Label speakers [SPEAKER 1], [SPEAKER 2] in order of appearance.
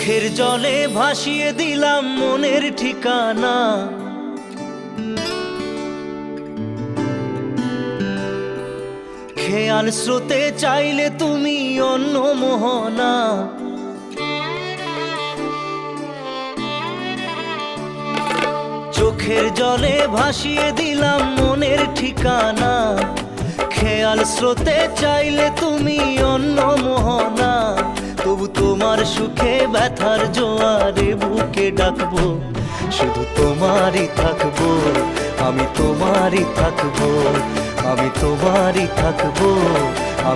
[SPEAKER 1] চোখের জলে ভাসিয়ে দিলাম মনের ঠিকানা। খেয়াল স্রোতে চাইলে তুমি অন্য মোহনা। চোখের জলে ভাসিয়ে দিলাম মনের ঠিকানা। খেয়াল স্রোতে চাইলে তুমি অন্য মোহনা। তবু তোমার সুখে ব্যথার জোয়ারে বুকে ডাকবো, শুধু তোমারই থাকবো, আমি তোমারই থাকবো, আমি তোমারই থাকবো,